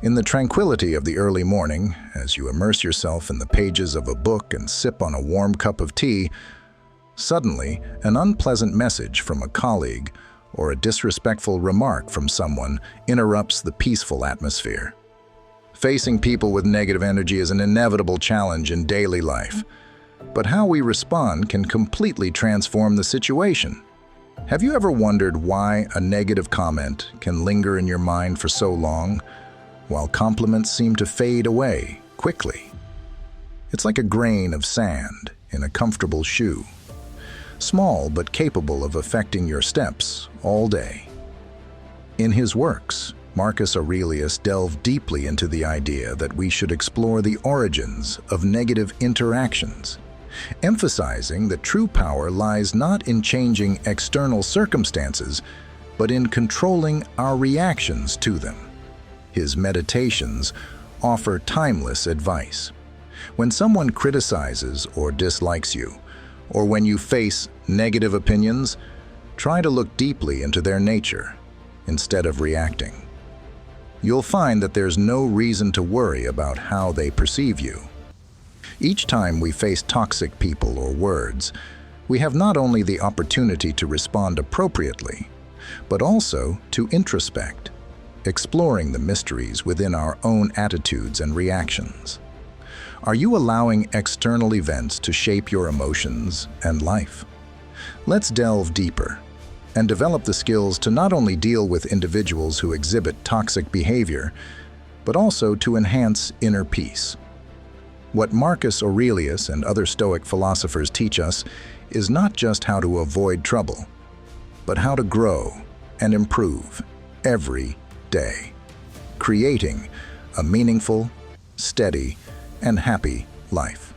In the tranquility of the early morning, as you immerse yourself in the pages of a book and sip on a warm cup of tea, suddenly an unpleasant message from a colleague or a disrespectful remark from someone interrupts the peaceful atmosphere. Facing people with negative energy is an inevitable challenge in daily life, but how we respond can completely transform the situation. Have you ever wondered why a negative comment can linger in your mind for so long, while compliments seem to fade away quickly? It's like a grain of sand in a comfortable shoe, small but capable of affecting your steps all day. In his works, Marcus Aurelius delved deeply into the idea that we should explore the origins of negative interactions, emphasizing that true power lies not in changing external circumstances, but in controlling our reactions to them. His meditations offer timeless advice. When someone criticizes or dislikes you, or when you face negative opinions, try to look deeply into their nature instead of reacting. You'll find that there's no reason to worry about how they perceive you. Each time we face toxic people or words, we have not only the opportunity to respond appropriately, but also to introspect, exploring the mysteries within our own attitudes and reactions. Are you allowing external events to shape your emotions and life? Let's delve deeper and develop the skills to not only deal with individuals who exhibit toxic behavior, but also to enhance inner peace. What Marcus Aurelius and other Stoic philosophers teach us is not just how to avoid trouble, but how to grow and improve every day, creating a meaningful, steady, and happy life.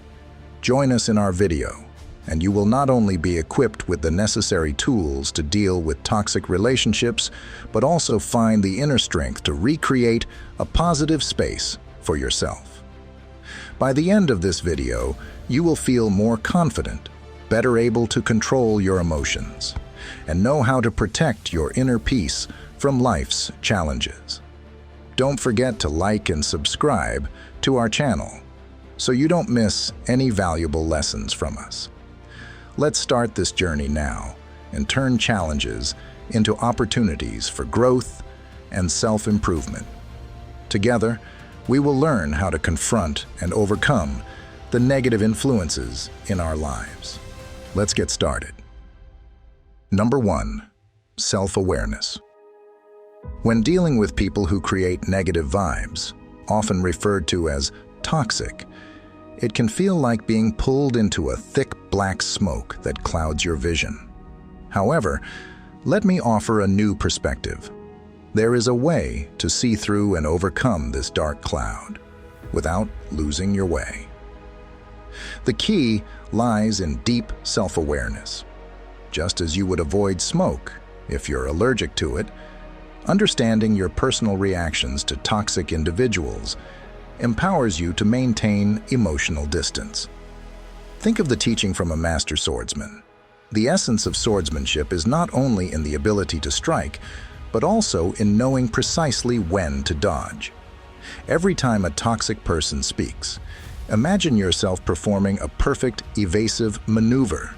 Join us in our video, and you will not only be equipped with the necessary tools to deal with toxic relationships, but also find the inner strength to recreate a positive space for yourself. By the end of this video, you will feel more confident, better able to control your emotions, and know how to protect your inner peace from life's challenges. Don't forget to like and subscribe to our channel so you don't miss any valuable lessons from us. Let's start this journey now and turn challenges into opportunities for growth and self-improvement. Together, we will learn how to confront and overcome the negative influences in our lives. Let's get started. Number 1. Self-awareness. When dealing with people who create negative vibes, often referred to as toxic, it can feel like being pulled into a thick black smoke that clouds your vision. However, let me offer a new perspective. There is a way to see through and overcome this dark cloud without losing your way. The key lies in deep self-awareness. Just as you would avoid smoke if you're allergic to it, understanding your personal reactions to toxic individuals empowers you to maintain emotional distance. Think of the teaching from a master swordsman. The essence of swordsmanship is not only in the ability to strike, but also in knowing precisely when to dodge. Every time a toxic person speaks, imagine yourself performing a perfect evasive maneuver.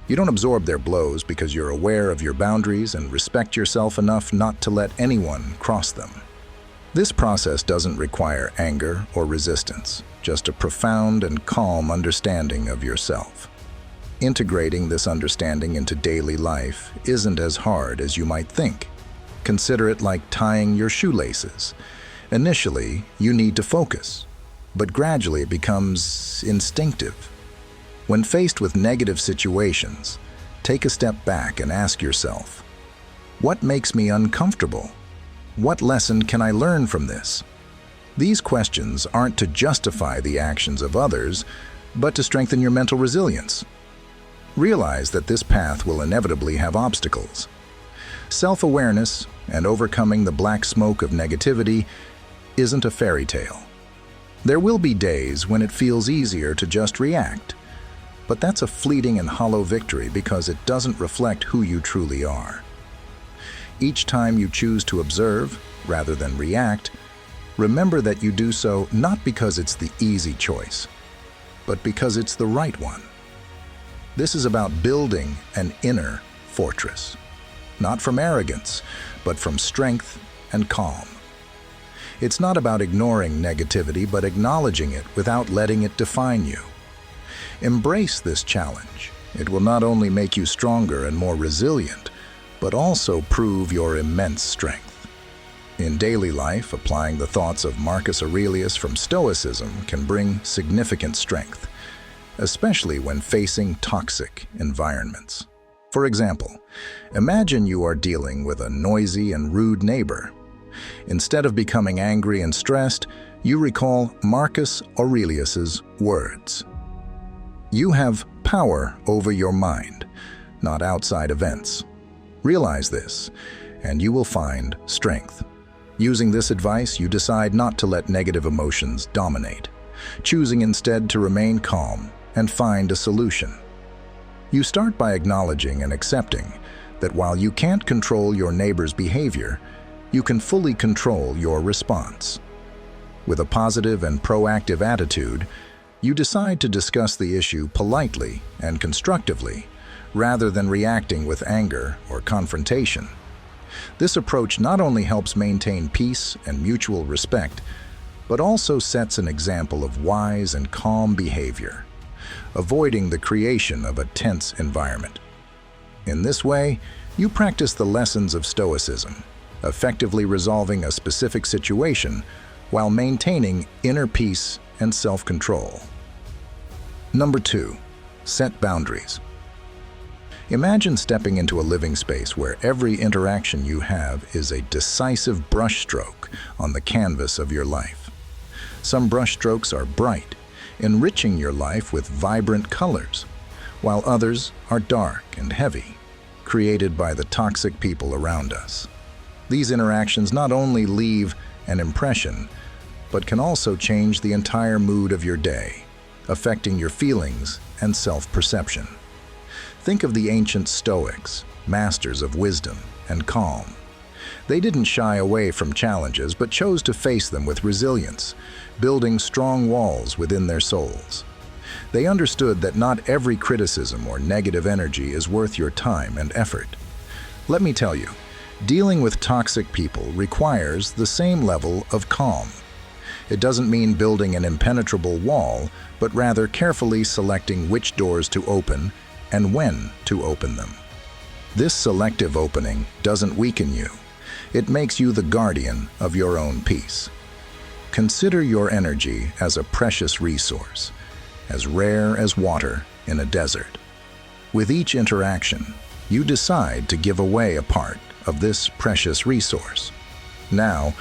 You don't absorb their blows because you're aware of your boundaries and respect yourself enough not to let anyone cross them. This process doesn't require anger or resistance, just a profound and calm understanding of yourself. Integrating this understanding into daily life isn't as hard as you might think. Consider it like tying your shoelaces. Initially, you need to focus, but gradually it becomes instinctive. When faced with negative situations, take a step back and ask yourself, what makes me uncomfortable? What lesson can I learn from this? These questions aren't to justify the actions of others, but to strengthen your mental resilience. Realize that this path will inevitably have obstacles. Self-awareness and overcoming the black smoke of negativity isn't a fairy tale. There will be days when it feels easier to just react, but that's a fleeting and hollow victory because it doesn't reflect who you truly are. Each time you choose to observe rather than react, remember that you do so not because it's the easy choice, but because it's the right one. This is about building an inner fortress, not from arrogance, but from strength and calm. It's not about ignoring negativity, but acknowledging it without letting it define you. Embrace this challenge. It will not only make you stronger and more resilient, but also prove your immense strength. In daily life, applying the thoughts of Marcus Aurelius from Stoicism can bring significant strength, especially when facing toxic environments. For example, imagine you are dealing with a noisy and rude neighbor. Instead of becoming angry and stressed, you recall Marcus Aurelius's words. You have power over your mind, not outside events. Realize this, and you will find strength. Using this advice, you decide not to let negative emotions dominate, choosing instead to remain calm and find a solution. You start by acknowledging and accepting that while you can't control your neighbor's behavior, you can fully control your response. With a positive and proactive attitude, you decide to discuss the issue politely and constructively, rather than reacting with anger or confrontation. This approach not only helps maintain peace and mutual respect, but also sets an example of wise and calm behavior, avoiding the creation of a tense environment. In this way, you practice the lessons of Stoicism, effectively resolving a specific situation while maintaining inner peace and self-control. Number 2, set boundaries. Imagine stepping into a living space where every interaction you have is a decisive brushstroke on the canvas of your life. Some brushstrokes are bright, enriching your life with vibrant colors, while others are dark and heavy, created by the toxic people around us. These interactions not only leave an impression, but can also change the entire mood of your day, affecting your feelings and self-perception. Think of the ancient Stoics, masters of wisdom and calm. They didn't shy away from challenges, but chose to face them with resilience, building strong walls within their souls. They understood that not every criticism or negative energy is worth your time and effort. Let me tell you, dealing with toxic people requires the same level of calm. It doesn't mean building an impenetrable wall, but rather carefully selecting which doors to open and when to open them. This selective opening doesn't weaken you. It makes you the guardian of your own peace. Consider your energy as a precious resource, as rare as water in a desert. With each interaction, you decide to give away a part of this precious resource. Now,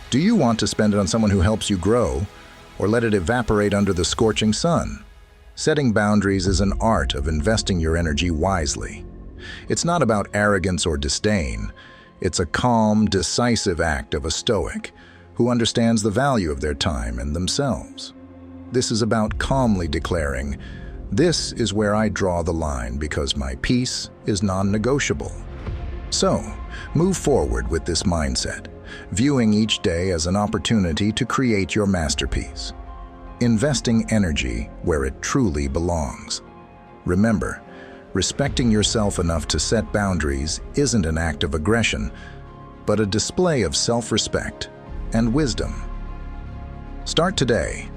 do you want to spend it on someone who helps you grow, or let it evaporate under the scorching sun? Setting boundaries is an art of investing your energy wisely. It's not about arrogance or disdain. It's a calm, decisive act of a Stoic who understands the value of their time and themselves. This is about calmly declaring, "This is where I draw the line because my peace is non-negotiable." So, move forward with this mindset, viewing each day as an opportunity to create your masterpiece, investing energy where it truly belongs. Remember, respecting yourself enough to set boundaries isn't an act of aggression, but a display of self-respect and wisdom. Start today,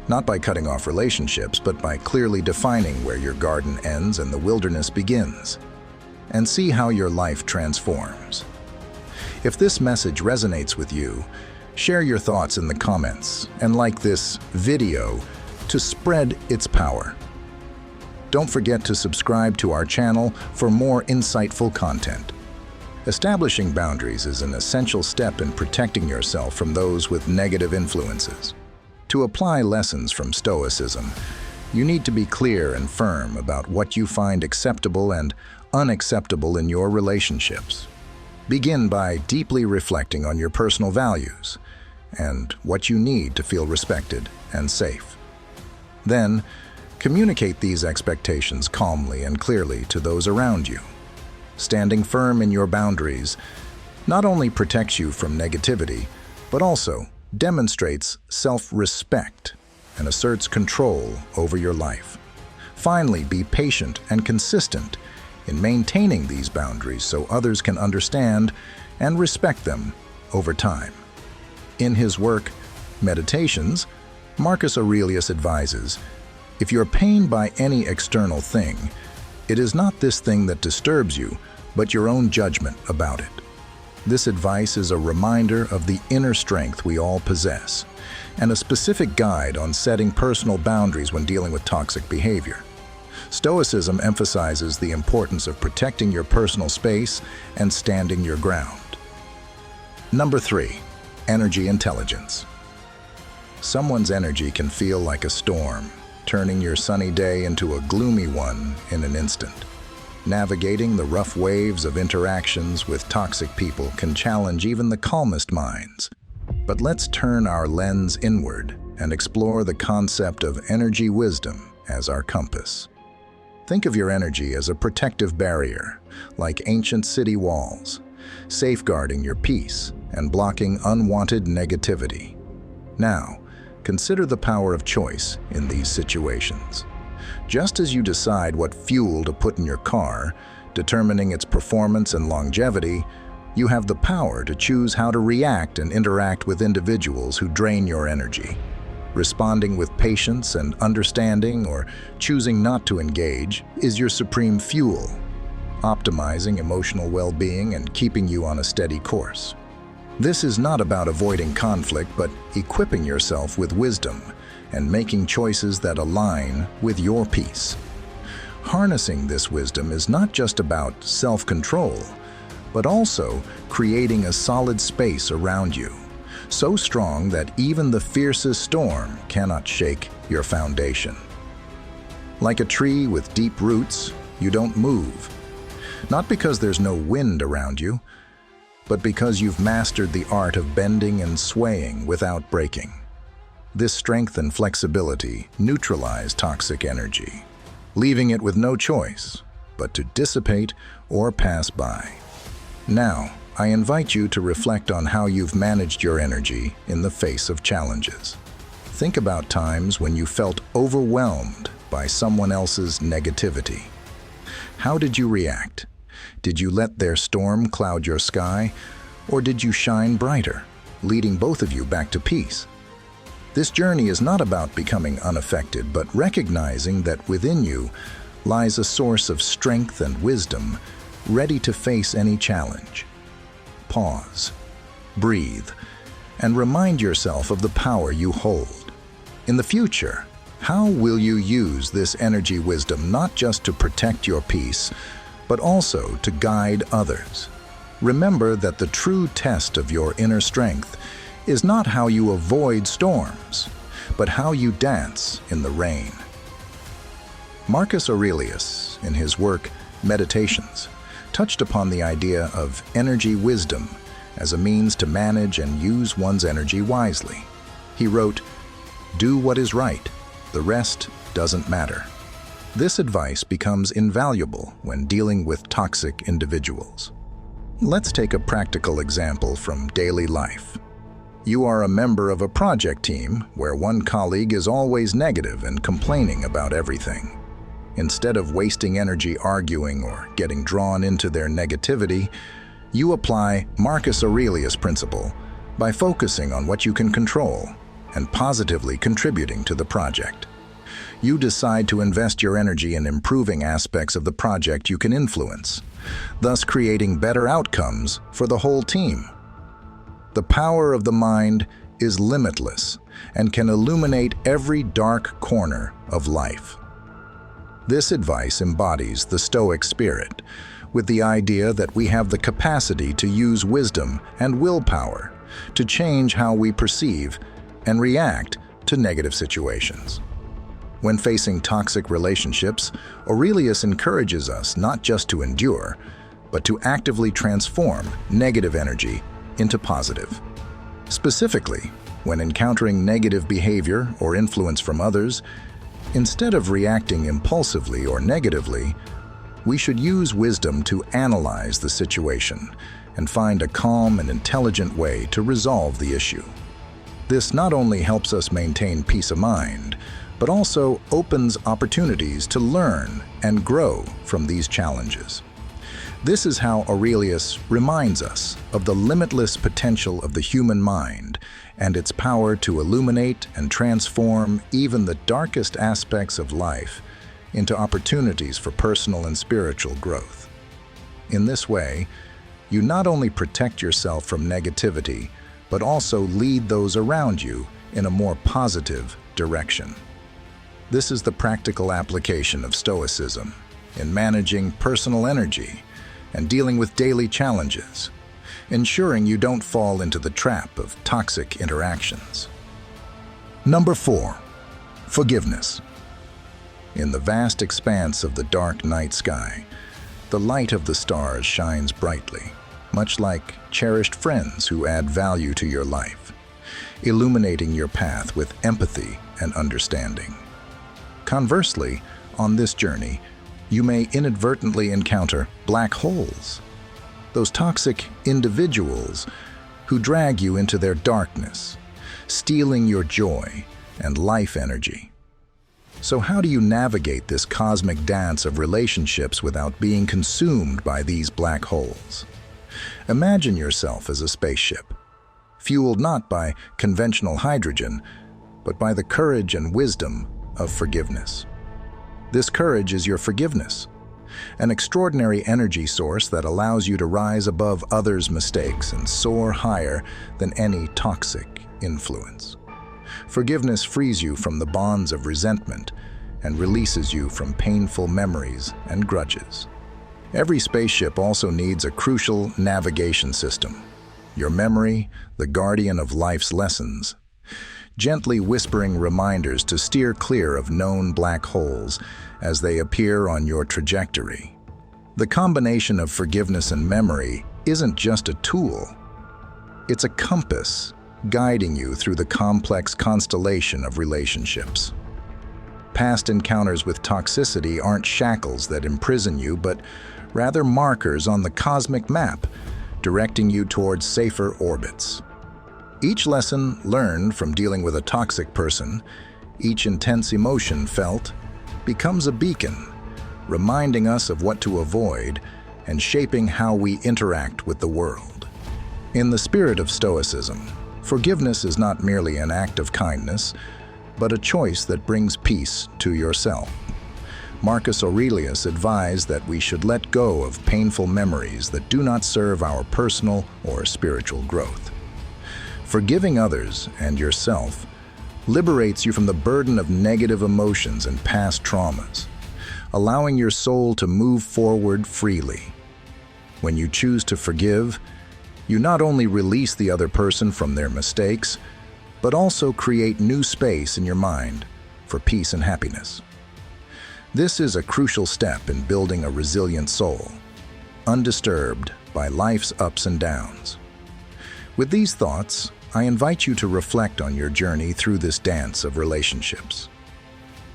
not by cutting off relationships, but by clearly defining where your garden ends and the wilderness begins, and see how your life transforms. If this message resonates with you, share your thoughts in the comments and like this video to spread its power. Don't forget to subscribe to our channel for more insightful content. Establishing boundaries is an essential step in protecting yourself from those with negative influences. To apply lessons from Stoicism, you need to be clear and firm about what you find acceptable and unacceptable in your relationships. Begin by deeply reflecting on your personal values and what you need to feel respected and safe. Then, communicate these expectations calmly and clearly to those around you. Standing firm in your boundaries not only protects you from negativity, but also demonstrates self-respect and asserts control over your life. Finally, be patient and consistent in maintaining these boundaries so others can understand and respect them over time. In his work, Meditations, Marcus Aurelius advises, if you're pained by any external thing, it is not this thing that disturbs you, but your own judgment about it. This advice is a reminder of the inner strength we all possess, and a specific guide on setting personal boundaries when dealing with toxic behavior. Stoicism emphasizes the importance of protecting your personal space and standing your ground. Number 3, energy intelligence. Someone's energy can feel like a storm, turning your sunny day into a gloomy one in an instant. Navigating the rough waves of interactions with toxic people can challenge even the calmest minds. But let's turn our lens inward and explore the concept of energy wisdom as our compass. Think of your energy as a protective barrier, like ancient city walls, safeguarding your peace and blocking unwanted negativity. Now, consider the power of choice in these situations. Just as you decide what fuel to put in your car, determining its performance and longevity, you have the power to choose how to react and interact with individuals who drain your energy. Responding with patience and understanding or choosing not to engage is your supreme fuel, optimizing emotional well-being and keeping you on a steady course. This is not about avoiding conflict, but equipping yourself with wisdom and making choices that align with your peace. Harnessing this wisdom is not just about self-control, but also creating a solid space around you, so strong that even the fiercest storm cannot shake your foundation. Like a tree with deep roots, you don't move, not because there's no wind around you, but because you've mastered the art of bending and swaying without breaking. This strength and flexibility neutralize toxic energy, leaving it with no choice but to dissipate or pass by. Now, I invite you to reflect on how you've managed your energy in the face of challenges. Think about times when you felt overwhelmed by someone else's negativity. How did you react? Did you let their storm cloud your sky, or did you shine brighter, leading both of you back to peace? This journey is not about becoming unaffected, but recognizing that within you lies a source of strength and wisdom, ready to face any challenge. Pause, breathe, and remind yourself of the power you hold. In the future, how will you use this energy wisdom not just to protect your peace, but also to guide others? Remember that the true test of your inner strength is not how you avoid storms, but how you dance in the rain. Marcus Aurelius, in his work Meditations, touched upon the idea of energy wisdom as a means to manage and use one's energy wisely. He wrote, "Do what is right, the rest doesn't matter." This advice becomes invaluable when dealing with toxic individuals. Let's take a practical example from daily life. You are a member of a project team where one colleague is always negative and complaining about everything. Instead of wasting energy arguing or getting drawn into their negativity, you apply Marcus Aurelius' principle by focusing on what you can control and positively contributing to the project. You decide to invest your energy in improving aspects of the project you can influence, thus creating better outcomes for the whole team. The power of the mind is limitless and can illuminate every dark corner of life. This advice embodies the Stoic spirit, with the idea that we have the capacity to use wisdom and willpower to change how we perceive and react to negative situations. When facing toxic relationships, Aurelius encourages us not just to endure, but to actively transform negative energy into positive. Specifically, when encountering negative behavior or influence from others, instead of reacting impulsively or negatively, we should use wisdom to analyze the situation and find a calm and intelligent way to resolve the issue. This not only helps us maintain peace of mind, but also opens opportunities to learn and grow from these challenges. This is how Aurelius reminds us of the limitless potential of the human mind and its power to illuminate and transform even the darkest aspects of life into opportunities for personal and spiritual growth. In this way, you not only protect yourself from negativity, but also lead those around you in a more positive direction. This is the practical application of Stoicism in managing personal energy and dealing with daily challenges, ensuring you don't fall into the trap of toxic interactions. Number 4, forgiveness. In the vast expanse of the dark night sky, the light of the stars shines brightly, much like cherished friends who add value to your life, illuminating your path with empathy and understanding. Conversely, on this journey, you may inadvertently encounter black holes, those toxic individuals who drag you into their darkness, stealing your joy and life energy. So how do you navigate this cosmic dance of relationships without being consumed by these black holes? Imagine yourself as a spaceship, fueled not by conventional hydrogen, but by the courage and wisdom of forgiveness. This courage is your forgiveness, an extraordinary energy source that allows you to rise above others' mistakes and soar higher than any toxic influence. Forgiveness frees you from the bonds of resentment and releases you from painful memories and grudges. Every spaceship also needs a crucial navigation system, your memory, the guardian of life's lessons, gently whispering reminders to steer clear of known black holes as they appear on your trajectory. The combination of forgiveness and memory isn't just a tool. It's a compass guiding you through the complex constellation of relationships. Past encounters with toxicity aren't shackles that imprison you, but rather markers on the cosmic map, directing you towards safer orbits. Each lesson learned from dealing with a toxic person, each intense emotion felt, becomes a beacon, reminding us of what to avoid and shaping how we interact with the world. In the spirit of Stoicism, forgiveness is not merely an act of kindness, but a choice that brings peace to yourself. Marcus Aurelius advised that we should let go of painful memories that do not serve our personal or spiritual growth. Forgiving others and yourself liberates you from the burden of negative emotions and past traumas, allowing your soul to move forward freely. When you choose to forgive, you not only release the other person from their mistakes, but also create new space in your mind for peace and happiness. This is a crucial step in building a resilient soul, undisturbed by life's ups and downs. With these thoughts, I invite you to reflect on your journey through this dance of relationships.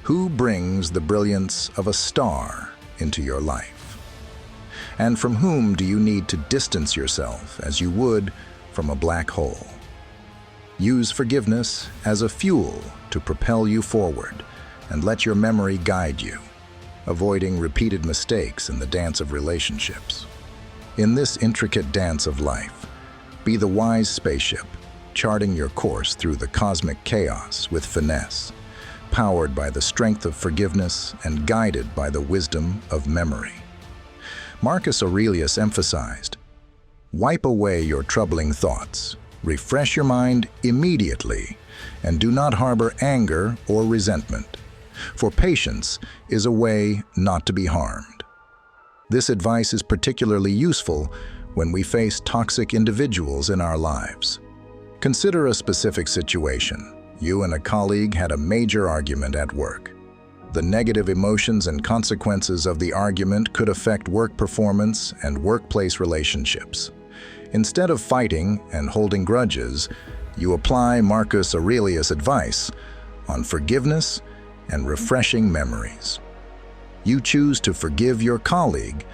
Who brings the brilliance of a star into your life? And from whom do you need to distance yourself as you would from a black hole? Use forgiveness as a fuel to propel you forward and let your memory guide you, avoiding repeated mistakes in the dance of relationships. In this intricate dance of life, be the wise spaceship, charting your course through the cosmic chaos with finesse, powered by the strength of forgiveness and guided by the wisdom of memory. Marcus Aurelius emphasized, "Wipe away your troubling thoughts, refresh your mind immediately, and do not harbor anger or resentment, for patience is a way not to be harmed." This advice is particularly useful when we face toxic individuals in our lives. Consider a specific situation. You and a colleague had a major argument at work. The negative emotions and consequences of the argument could affect work performance and workplace relationships. Instead of fighting and holding grudges, you apply Marcus Aurelius' advice on forgiveness and refreshing memories. You choose to forgive your colleague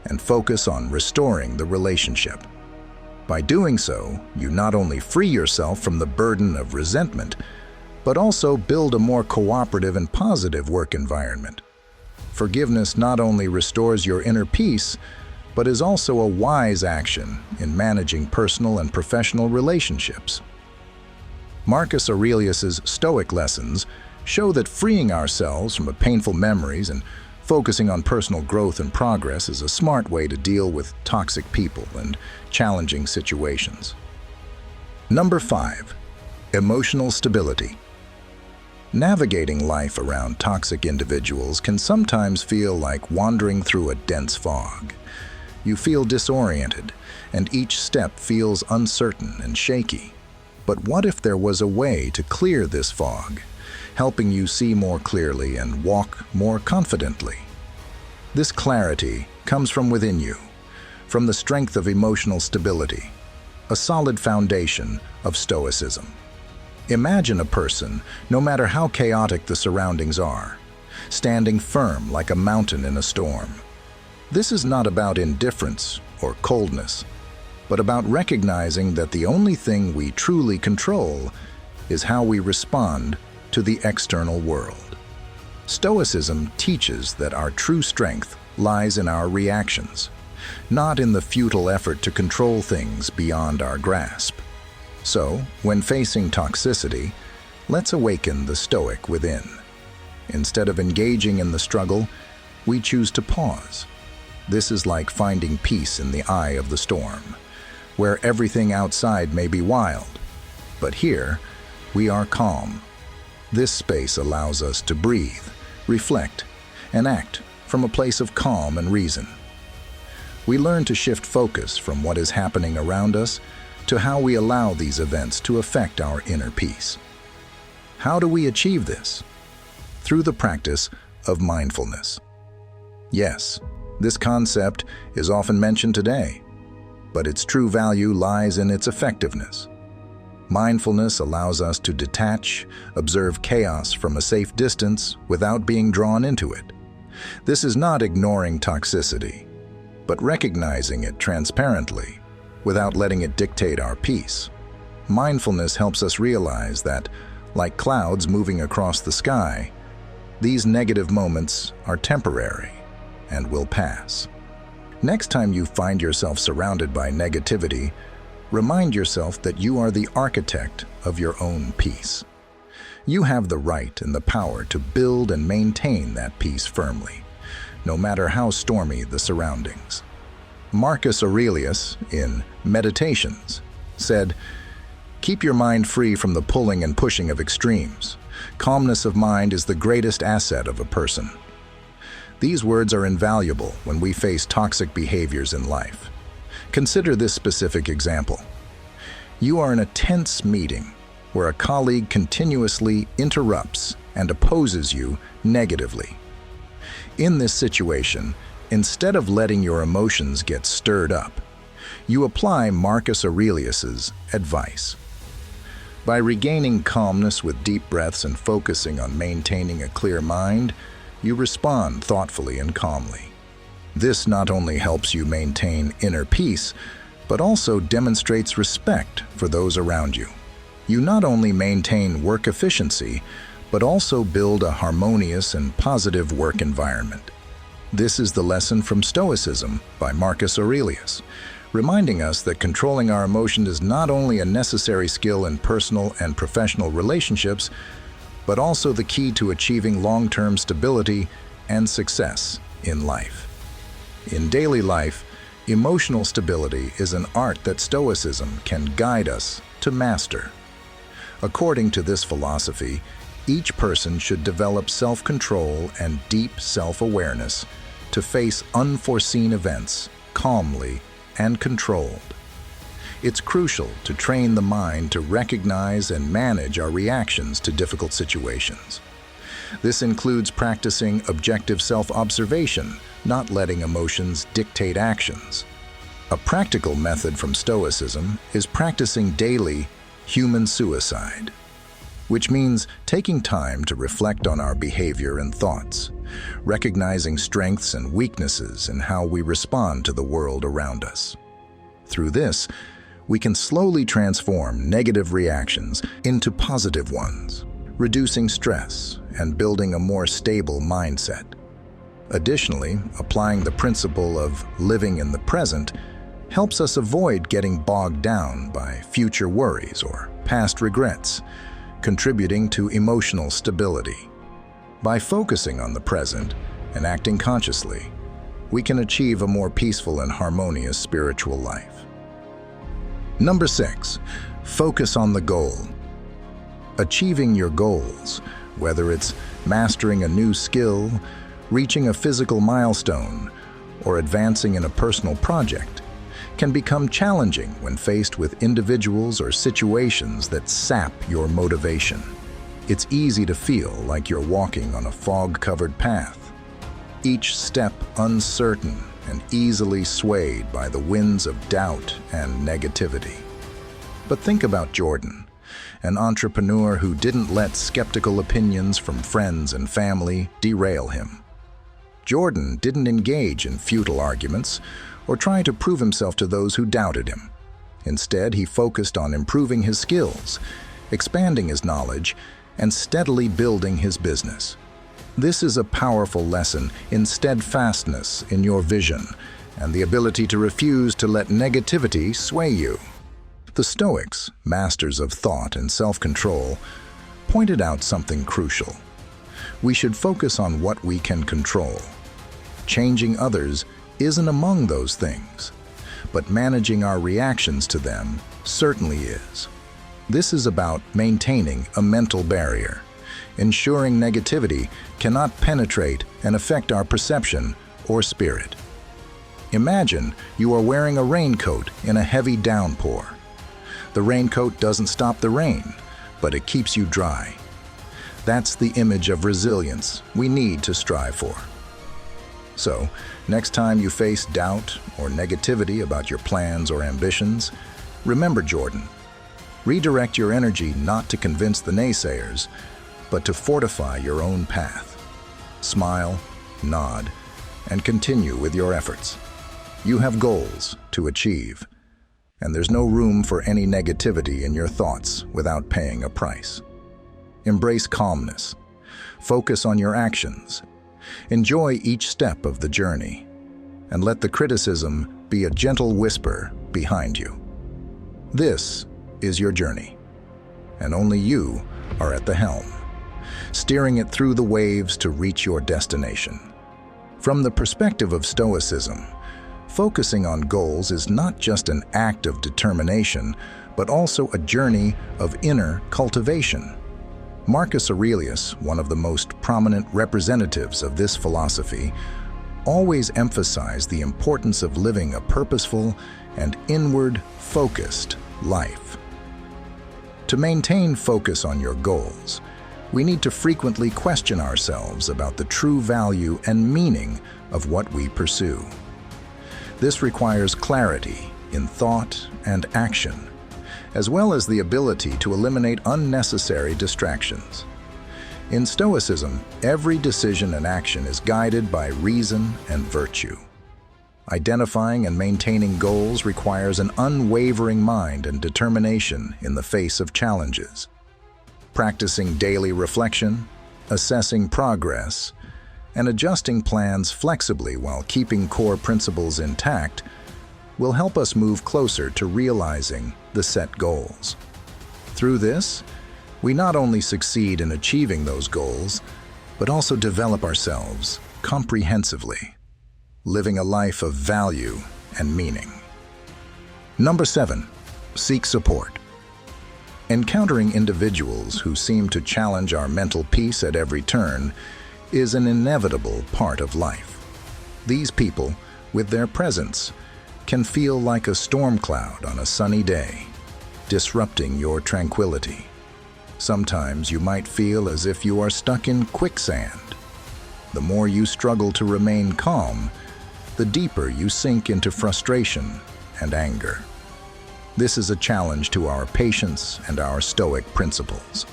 and focus on restoring the relationship. By doing so, you not only free yourself from the burden of resentment, but also build a more cooperative and positive work environment. Forgiveness not only restores your inner peace, but is also a wise action in managing personal and professional relationships. Marcus Aurelius's Stoic lessons show that freeing ourselves from painful memories and focusing on personal growth and progress is a smart way to deal with toxic people and challenging situations. Number 5. Emotional stability. Navigating life around toxic individuals can sometimes feel like wandering through a dense fog. You feel disoriented, and each step feels uncertain and shaky. But what if there was a way to clear this fog, helping you see more clearly and walk more confidently? This clarity comes from within you, from the strength of emotional stability, a solid foundation of Stoicism. Imagine a person, no matter how chaotic the surroundings are, standing firm like a mountain in a storm. This is not about indifference or coldness, but about recognizing that the only thing we truly control is how we respond to the external world. Stoicism teaches that our true strength lies in our reactions, not in the futile effort to control things beyond our grasp. So, when facing toxicity, let's awaken the Stoic within. Instead of engaging in the struggle, we choose to pause. This is like finding peace in the eye of the storm, where everything outside may be wild, but here we are calm. This space allows us to breathe, reflect, and act from a place of calm and reason. We learn to shift focus from what is happening around us to how we allow these events to affect our inner peace. How do we achieve this? Through the practice of mindfulness. Yes, this concept is often mentioned today, but its true value lies in its effectiveness. Mindfulness allows us to detach, observe chaos from a safe distance without being drawn into it. This is not ignoring toxicity, but recognizing it transparently without letting it dictate our peace. Mindfulness helps us realize that, like clouds moving across the sky, these negative moments are temporary and will pass. Next time you find yourself surrounded by negativity, remind yourself that you are the architect of your own peace. You have the right and the power to build and maintain that peace firmly, no matter how stormy the surroundings. Marcus Aurelius, in Meditations, said, "Keep your mind free from the pulling and pushing of extremes. Calmness of mind is the greatest asset of a person." These words are invaluable when we face toxic behaviors in life. Consider this specific example. You are in a tense meeting where a colleague continuously interrupts and opposes you negatively. In this situation, instead of letting your emotions get stirred up, you apply Marcus Aurelius's advice. By regaining calmness with deep breaths and focusing on maintaining a clear mind, you respond thoughtfully and calmly. This not only helps you maintain inner peace, but also demonstrates respect for those around you. You not only maintain work efficiency, but also build a harmonious and positive work environment. This is the lesson from Stoicism by Marcus Aurelius, reminding us that controlling our emotions is not only a necessary skill in personal and professional relationships, but also the key to achieving long-term stability and success in life. In daily life, emotional stability is an art that Stoicism can guide us to master. According to this philosophy, each person should develop self-control and deep self-awareness to face unforeseen events calmly and controlled. It's crucial to train the mind to recognize and manage our reactions to difficult situations. This includes practicing objective self-observation, not letting emotions dictate actions. A practical method from Stoicism is practicing daily human suicide, which means taking time to reflect on our behavior and thoughts, recognizing strengths and weaknesses in how we respond to the world around us. Through this, we can slowly transform negative reactions into positive ones, reducing stress and building a more stable mindset. Additionally, applying the principle of living in the present helps us avoid getting bogged down by future worries or past regrets, contributing to emotional stability. By focusing on the present and acting consciously, we can achieve a more peaceful and harmonious spiritual life. Number 6, focus on the goal. Achieving your goals, whether it's mastering a new skill, reaching a physical milestone, or advancing in a personal project, can become challenging when faced with individuals or situations that sap your motivation. It's easy to feel like you're walking on a fog-covered path, each step uncertain and easily swayed by the winds of doubt and negativity. But think about Jordan, an entrepreneur who didn't let skeptical opinions from friends and family derail him. Jordan didn't engage in futile arguments or try to prove himself to those who doubted him. Instead, he focused on improving his skills, expanding his knowledge, and steadily building his business. This is a powerful lesson in steadfastness in your vision and the ability to refuse to let negativity sway you. The Stoics, masters of thought and self-control, pointed out something crucial. We should focus on what we can control. Changing others isn't among those things, but managing our reactions to them certainly is. This is about maintaining a mental barrier, ensuring negativity cannot penetrate and affect our perception or spirit. Imagine you are wearing a raincoat in a heavy downpour. The raincoat doesn't stop the rain, but it keeps you dry. That's the image of resilience we need to strive for. So, next time you face doubt or negativity about your plans or ambitions, remember Jordan. Redirect your energy not to convince the naysayers, but to fortify your own path. Smile, nod, and continue with your efforts. You have goals to achieve, and there's no room for any negativity in your thoughts without paying a price. Embrace calmness. Focus on your actions. Enjoy each step of the journey, and let the criticism be a gentle whisper behind you. This is your journey, and only you are at the helm, steering it through the waves to reach your destination. From the perspective of Stoicism, focusing on goals is not just an act of determination, but also a journey of inner cultivation. Marcus Aurelius, one of the most prominent representatives of this philosophy, always emphasized the importance of living a purposeful and inward-focused life. To maintain focus on your goals, we need to frequently question ourselves about the true value and meaning of what we pursue. This requires clarity in thought and action, as well as the ability to eliminate unnecessary distractions. In Stoicism, every decision and action is guided by reason and virtue. Identifying and maintaining goals requires an unwavering mind and determination in the face of challenges. Practicing daily reflection, assessing progress, and adjusting plans flexibly while keeping core principles intact will help us move closer to realizing the set goals. Through this, we not only succeed in achieving those goals, but also develop ourselves comprehensively, living a life of value and meaning. Number 7, seek support. Encountering individuals who seem to challenge our mental peace at every turn is an inevitable part of life. These people, with their presence, can feel like a storm cloud on a sunny day, disrupting your tranquility. Sometimes you might feel as if you are stuck in quicksand. The more you struggle to remain calm, the deeper you sink into frustration and anger. This is a challenge to our patience and our Stoic principles.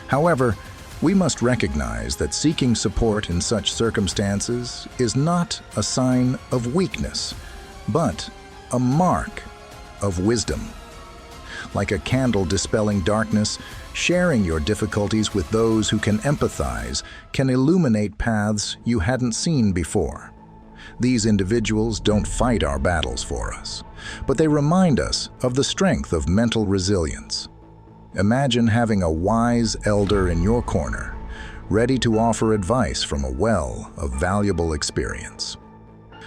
However, we must recognize that seeking support in such circumstances is not a sign of weakness, but a mark of wisdom. Like a candle dispelling darkness, sharing your difficulties with those who can empathize can illuminate paths you hadn't seen before. These individuals don't fight our battles for us, but they remind us of the strength of mental resilience. Imagine having a wise elder in your corner, ready to offer advice from a well of valuable experience.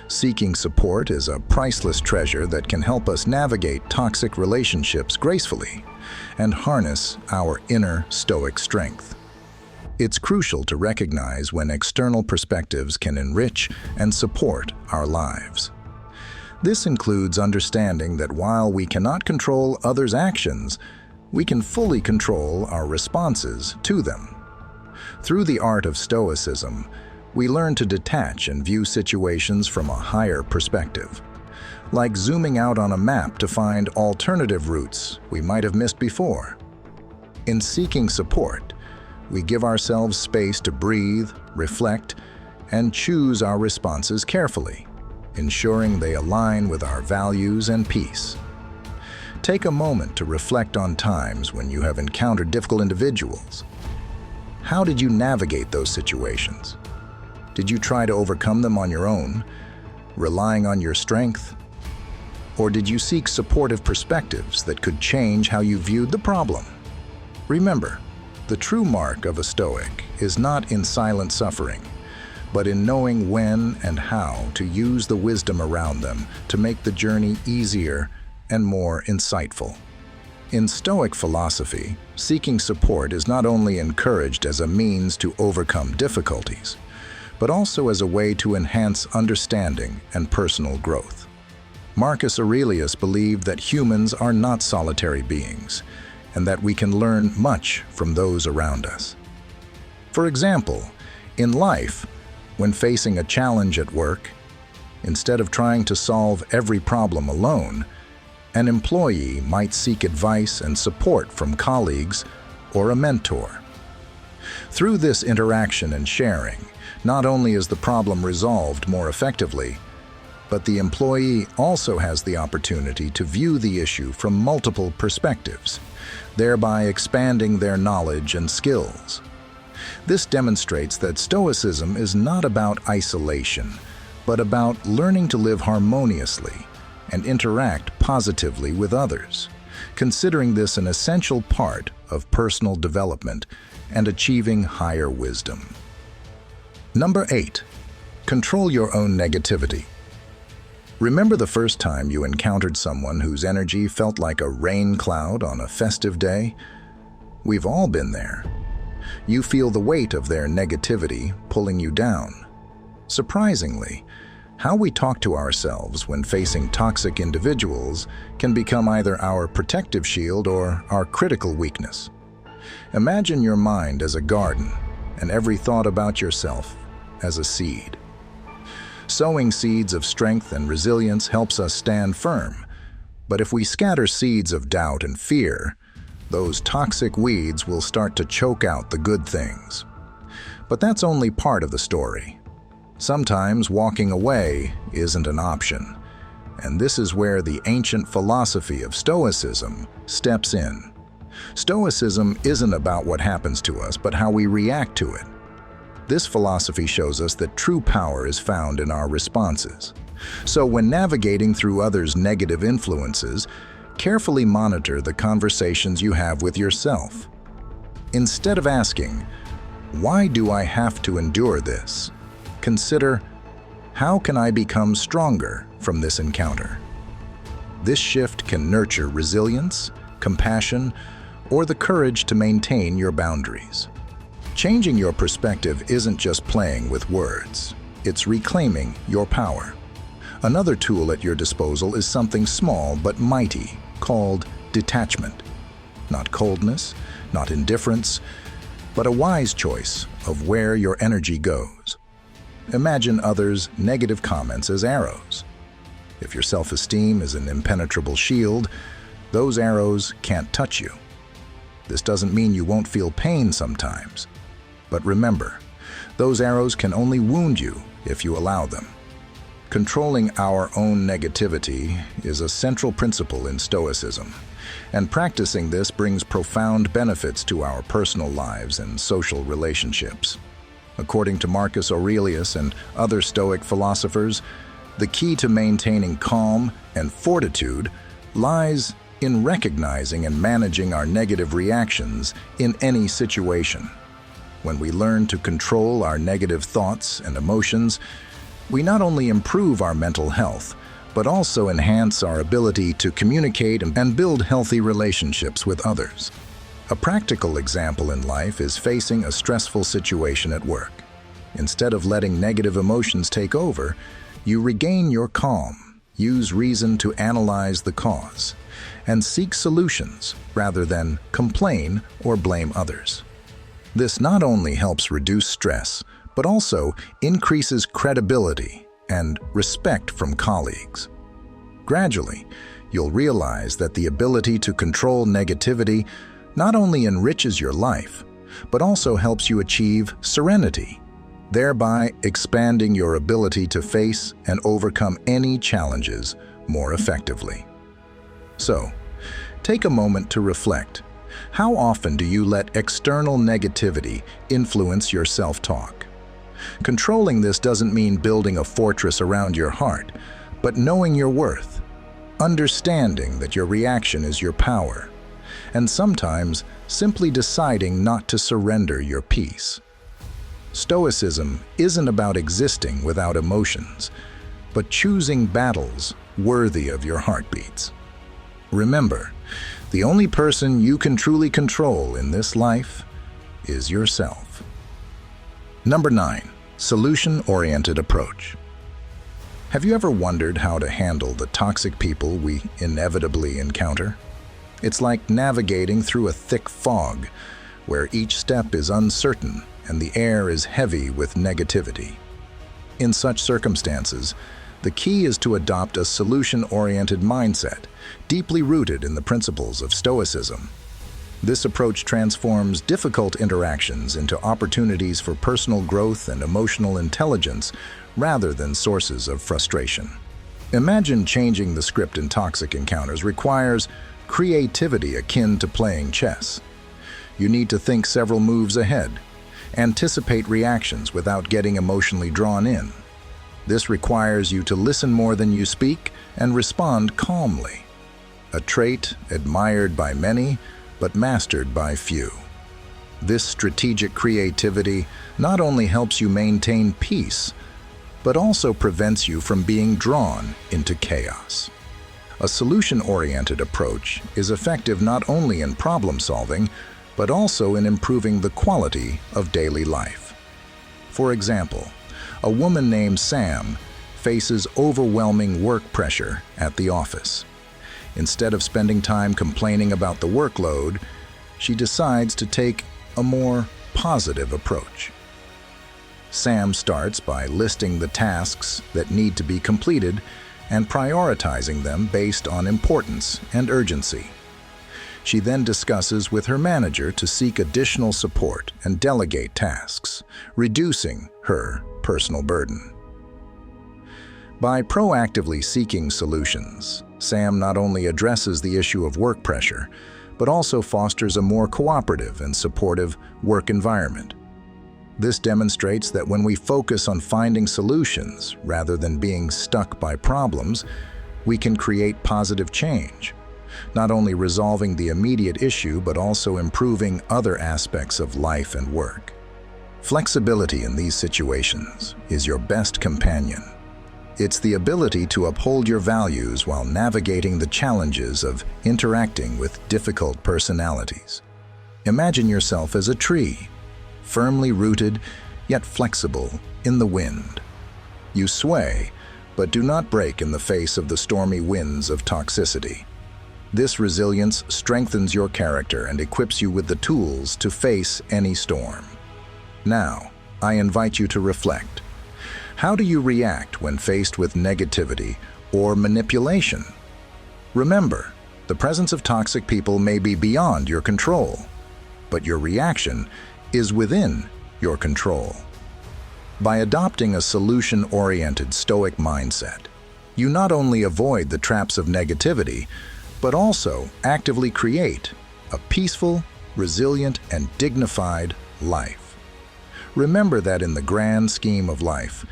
Seeking support is a priceless treasure that can help us navigate toxic relationships gracefully and harness our inner stoic strength. It's crucial to recognize when external perspectives can enrich and support our lives. This includes understanding that while we cannot control others' actions, we can fully control our responses to them. Through the art of Stoicism, we learn to detach and view situations from a higher perspective, like zooming out on a map to find alternative routes we might have missed before. In seeking support, we give ourselves space to breathe, reflect, and choose our responses carefully, ensuring they align with our values and peace. Take a moment to reflect on times when you have encountered difficult individuals. How did you navigate those situations? Did you try to overcome them on your own, relying on your strength? Or did you seek supportive perspectives that could change how you viewed the problem? Remember, the true mark of a Stoic is not in silent suffering, but in knowing when and how to use the wisdom around them to make the journey easier and more insightful. In Stoic philosophy, seeking support is not only encouraged as a means to overcome difficulties, but also as a way to enhance understanding and personal growth. Marcus Aurelius believed that humans are not solitary beings, and that we can learn much from those around us. For example, in life, when facing a challenge at work, instead of trying to solve every problem alone, an employee might seek advice and support from colleagues or a mentor. Through this interaction and sharing, not only is the problem resolved more effectively, but the employee also has the opportunity to view the issue from multiple perspectives, thereby expanding their knowledge and skills. This demonstrates that Stoicism is not about isolation, but about learning to live harmoniously and interact positively with others, considering this an essential part of personal development and achieving higher wisdom. Number 8. Control your own negativity. Remember the first time you encountered someone whose energy felt like a rain cloud on a festive day? We've all been there. You feel the weight of their negativity pulling you down. Surprisingly, how we talk to ourselves when facing toxic individuals can become either our protective shield or our critical weakness. Imagine your mind as a garden and every thought about yourself as a seed. Sowing seeds of strength and resilience helps us stand firm, but if we scatter seeds of doubt and fear, those toxic weeds will start to choke out the good things. But that's only part of the story. Sometimes walking away isn't an option, and this is where the ancient philosophy of Stoicism steps in. Stoicism isn't about what happens to us, but how we react to it. This philosophy shows us that true power is found in our responses. So when navigating through others' negative influences, carefully monitor the conversations you have with yourself. Instead of asking, "Why do I have to endure this?" consider, "How can I become stronger from this encounter?" This shift can nurture resilience, compassion, or the courage to maintain your boundaries. Changing your perspective isn't just playing with words, it's reclaiming your power. Another tool at your disposal is something small but mighty, called detachment. Not coldness, not indifference, but a wise choice of where your energy goes. Imagine others' negative comments as arrows. If your self-esteem is an impenetrable shield, those arrows can't touch you. This doesn't mean you won't feel pain sometimes. But remember, those arrows can only wound you if you allow them. Controlling our own negativity is a central principle in Stoicism, And practicing this brings profound benefits to our personal lives and social relationships. According to Marcus Aurelius and other Stoic philosophers, the key to maintaining calm and fortitude lies in recognizing and managing our negative reactions in any situation. When we learn to control our negative thoughts and emotions, we not only improve our mental health, but also enhance our ability to communicate and build healthy relationships with others. A practical example in life is facing a stressful situation at work. Instead of letting negative emotions take over, you regain your calm, use reason to analyze the cause, and seek solutions rather than complain or blame others. This not only helps reduce stress, but also increases credibility and respect from colleagues. Gradually, you'll realize that the ability to control negativity not only enriches your life, but also helps you achieve serenity, thereby expanding your ability to face and overcome any challenges more effectively. So, take a moment to reflect. How often do you let external negativity influence your self-talk? Controlling this doesn't mean building a fortress around your heart, but knowing your worth, understanding that your reaction is your power, and sometimes simply deciding not to surrender your peace. Stoicism isn't about existing without emotions, but choosing battles worthy of your heartbeats. Remember, the only person you can truly control in this life is yourself. Number 9. Solution-oriented approach. Have you ever wondered how to handle the toxic people we inevitably encounter? It's like navigating through a thick fog, where each step is uncertain and the air is heavy with negativity. In such circumstances, the key is to adopt a solution-oriented mindset, deeply rooted in the principles of Stoicism. This approach transforms difficult interactions into opportunities for personal growth and emotional intelligence rather than sources of frustration. Imagine changing the script in toxic encounters requires creativity akin to playing chess. You need to think several moves ahead, anticipate reactions without getting emotionally drawn in. This requires you to listen more than you speak and respond calmly, a trait admired by many but mastered by few. This strategic creativity not only helps you maintain peace, but also prevents you from being drawn into chaos. A solution-oriented approach is effective not only in problem-solving, but also in improving the quality of daily life. For example, a woman named Sam faces overwhelming work pressure at the office. Instead of spending time complaining about the workload, she decides to take a more positive approach. Sam starts by listing the tasks that need to be completed and prioritizing them based on importance and urgency. She then discusses with her manager to seek additional support and delegate tasks, reducing her personal burden. By proactively seeking solutions, Sam not only addresses the issue of work pressure, but also fosters a more cooperative and supportive work environment. This demonstrates that when we focus on finding solutions rather than being stuck by problems, we can create positive change, not only resolving the immediate issue but also improving other aspects of life and work. Flexibility in these situations is your best companion. It's the ability to uphold your values while navigating the challenges of interacting with difficult personalities. Imagine yourself as a tree, firmly rooted yet flexible in the wind. You sway, but do not break in the face of the stormy winds of toxicity. This resilience strengthens your character and equips you with the tools to face any storm. Now, I invite you to reflect. How do you react when faced with negativity or manipulation? Remember, the presence of toxic people may be beyond your control, but your reaction is within your control. By adopting a solution-oriented Stoic mindset, you not only avoid the traps of negativity, but also actively create a peaceful, resilient, and dignified life. Remember that in the grand scheme of life,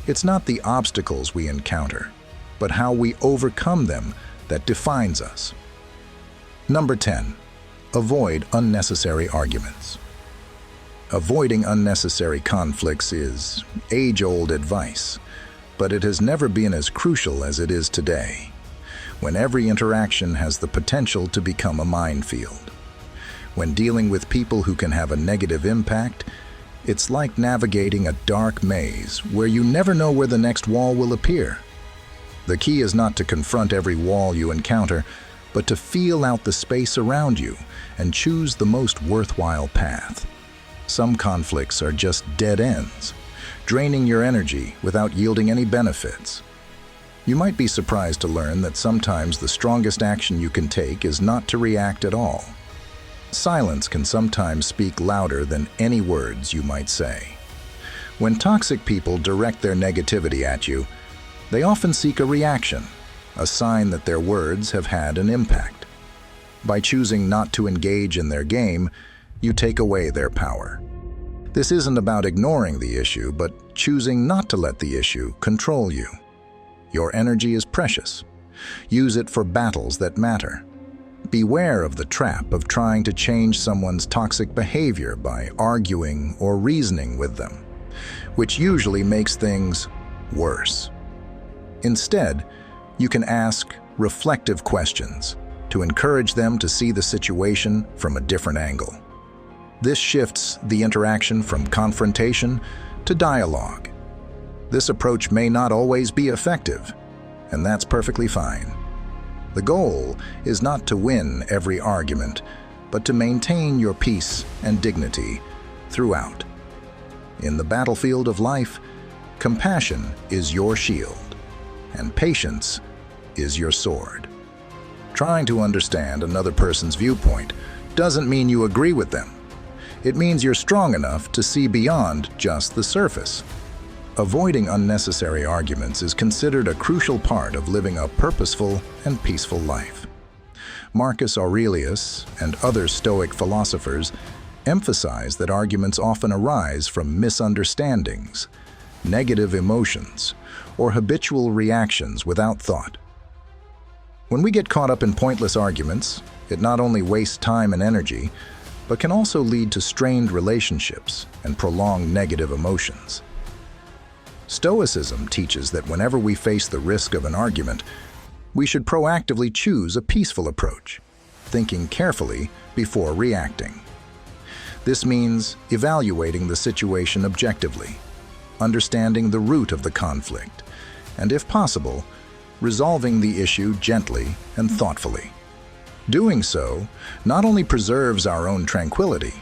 it's not the obstacles we encounter, but how we overcome them that defines us. Number 10. Avoid unnecessary arguments. Avoiding unnecessary conflicts is age-old advice, but it has never been as crucial as it is today, when every interaction has the potential to become a minefield. When dealing with people who can have a negative impact, it's like navigating a dark maze where you never know where the next wall will appear. The key is not to confront every wall you encounter, but to feel out the space around you and choose the most worthwhile path. Some conflicts are just dead ends, draining your energy without yielding any benefits. You might be surprised to learn that sometimes the strongest action you can take is not to react at all. Silence can sometimes speak louder than any words you might say. When toxic people direct their negativity at you, they often seek a reaction, a sign that their words have had an impact. By choosing not to engage in their game, you take away their power. This isn't about ignoring the issue, but choosing not to let the issue control you. Your energy is precious. Use it for battles that matter. Beware of the trap of trying to change someone's toxic behavior by arguing or reasoning with them, which usually makes things worse. Instead, you can ask reflective questions to encourage them to see the situation from a different angle. This shifts the interaction from confrontation to dialogue. This approach may not always be effective, and that's perfectly fine. The goal is not to win every argument, but to maintain your peace and dignity throughout. In the battlefield of life, compassion is your shield, and patience is your sword. Trying to understand another person's viewpoint doesn't mean you agree with them. It means you're strong enough to see beyond just the surface. Avoiding unnecessary arguments is considered a crucial part of living a purposeful and peaceful life. Marcus Aurelius and other Stoic philosophers emphasize that arguments often arise from misunderstandings, negative emotions, or habitual reactions without thought. When we get caught up in pointless arguments, it not only wastes time and energy, but can also lead to strained relationships and prolonged negative emotions. Stoicism teaches that whenever we face the risk of an argument, we should proactively choose a peaceful approach, thinking carefully before reacting. This means evaluating the situation objectively, understanding the root of the conflict, and if possible, resolving the issue gently and thoughtfully. Doing so not only preserves our own tranquility,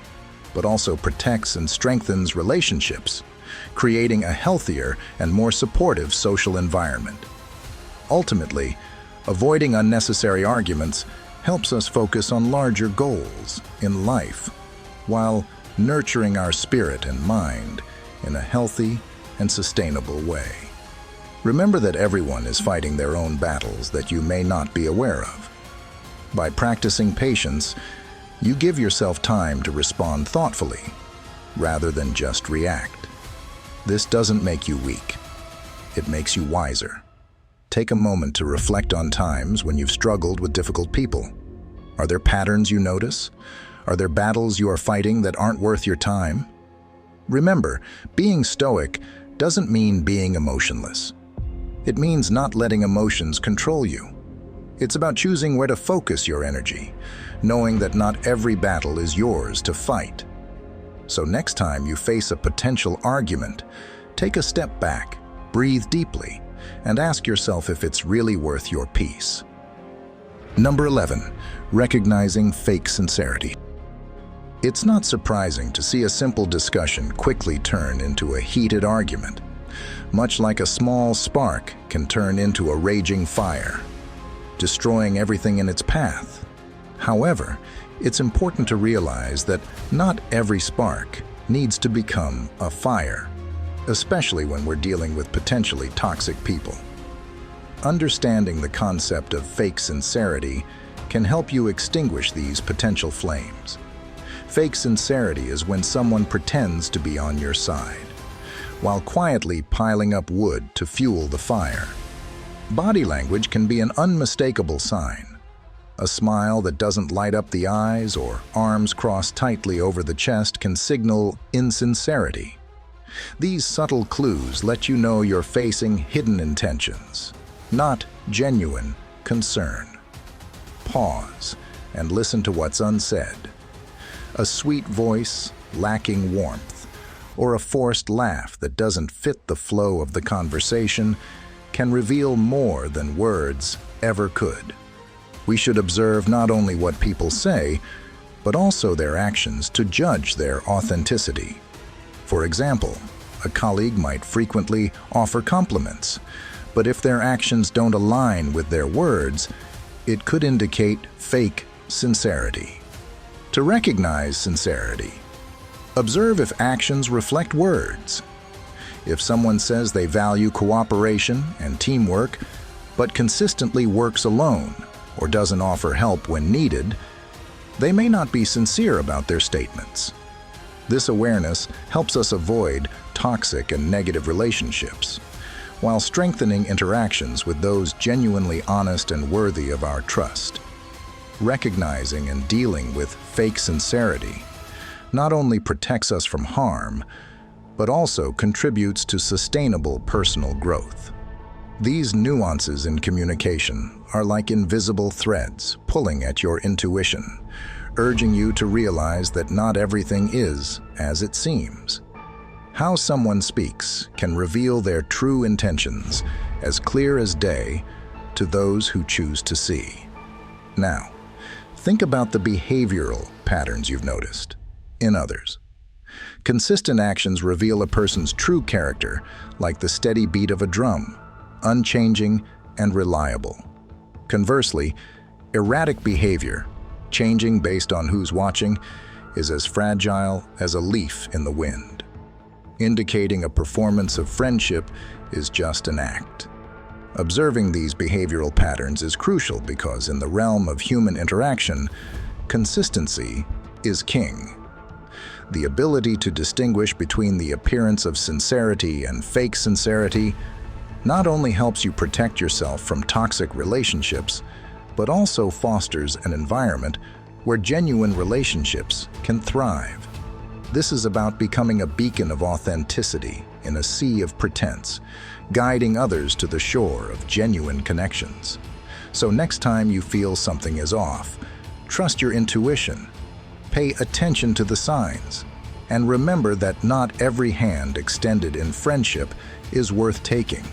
but also protects and strengthens relationships, creating a healthier and more supportive social environment. Ultimately, avoiding unnecessary arguments helps us focus on larger goals in life, while nurturing our spirit and mind in a healthy and sustainable way. Remember that everyone is fighting their own battles that you may not be aware of. By practicing patience, you give yourself time to respond thoughtfully, rather than just react. This doesn't make you weak. It makes you wiser. Take a moment to reflect on times when you've struggled with difficult people. Are there patterns you notice? Are there battles you are fighting that aren't worth your time? Remember, being stoic doesn't mean being emotionless. It means not letting emotions control you. It's about choosing where to focus your energy, knowing that not every battle is yours to fight. So next time you face a potential argument, take a step back, breathe deeply, and ask yourself if it's really worth your peace. Number 11, recognizing fake sincerity. It's not surprising to see a simple discussion quickly turn into a heated argument. Much like a small spark can turn into a raging fire, destroying everything in its path. However, it's important to realize that not every spark needs to become a fire, especially when we're dealing with potentially toxic people. Understanding the concept of fake sincerity can help you extinguish these potential flames. Fake sincerity is when someone pretends to be on your side, while quietly piling up wood to fuel the fire. Body language can be an unmistakable sign. A smile that doesn't light up the eyes or arms crossed tightly over the chest can signal insincerity. These subtle clues let you know you're facing hidden intentions, not genuine concern. Pause and listen to what's unsaid. A sweet voice lacking warmth, or a forced laugh that doesn't fit the flow of the conversation can reveal more than words ever could. We should observe not only what people say, but also their actions to judge their authenticity. For example, a colleague might frequently offer compliments, but if their actions don't align with their words, it could indicate fake sincerity. To recognize sincerity, observe if actions reflect words. If someone says they value cooperation and teamwork, but consistently works alone or doesn't offer help when needed, they may not be sincere about their statements. This awareness helps us avoid toxic and negative relationships, while strengthening interactions with those genuinely honest and worthy of our trust. Recognizing and dealing with fake sincerity not only protects us from harm, but also contributes to sustainable personal growth. These nuances in communication are like invisible threads pulling at your intuition, urging you to realize that not everything is as it seems. How someone speaks can reveal their true intentions as clear as day to those who choose to see. Now, think about the behavioral patterns you've noticed in others. Consistent actions reveal a person's true character, like the steady beat of a drum, unchanging and reliable. Conversely, erratic behavior, changing based on who's watching, is as fragile as a leaf in the wind. Indicating a performance of friendship is just an act. Observing these behavioral patterns is crucial because in the realm of human interaction, consistency is king. The ability to distinguish between the appearance of sincerity and fake sincerity not only helps you protect yourself from toxic relationships, but also fosters an environment where genuine relationships can thrive. This is about becoming a beacon of authenticity in a sea of pretense, guiding others to the shore of genuine connections. So next time you feel something is off, trust your intuition, pay attention to the signs, and remember that not every hand extended in friendship is worth taking.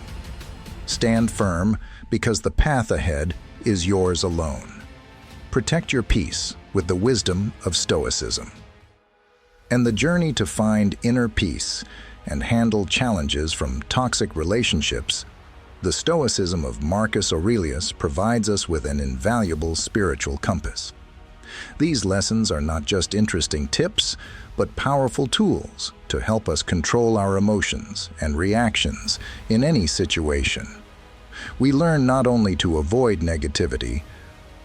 Stand firm because the path ahead is yours alone. Protect your peace with the wisdom of Stoicism. And the journey to find inner peace and handle challenges from toxic relationships, the Stoicism of Marcus Aurelius provides us with an invaluable spiritual compass. These lessons are not just interesting tips, but powerful tools to help us control our emotions and reactions in any situation. We learn not only to avoid negativity,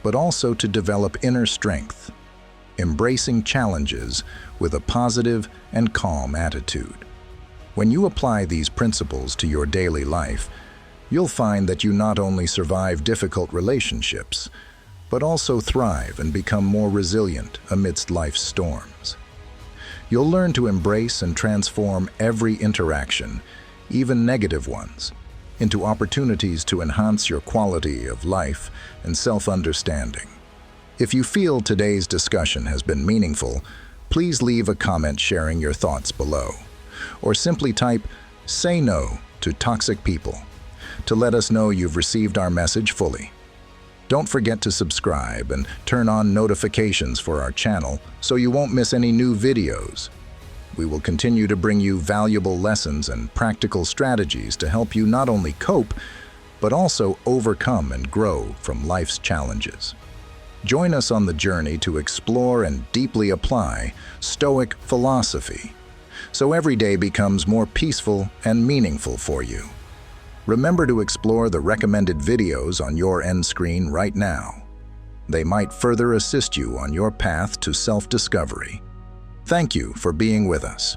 but also to develop inner strength, embracing challenges with a positive and calm attitude. When you apply these principles to your daily life, you'll find that you not only survive difficult relationships, but also thrive and become more resilient amidst life's storms. You'll learn to embrace and transform every interaction, even negative ones, into opportunities to enhance your quality of life and self-understanding. If you feel today's discussion has been meaningful, please leave a comment sharing your thoughts below, or simply type "Say No to Toxic People" to let us know you've received our message fully. Don't forget to subscribe and turn on notifications for our channel so you won't miss any new videos. We will continue to bring you valuable lessons and practical strategies to help you not only cope, but also overcome and grow from life's challenges. Join us on the journey to explore and deeply apply Stoic philosophy, so every day becomes more peaceful and meaningful for you. Remember to explore the recommended videos on your end screen right now. They might further assist you on your path to self-discovery. Thank you for being with us.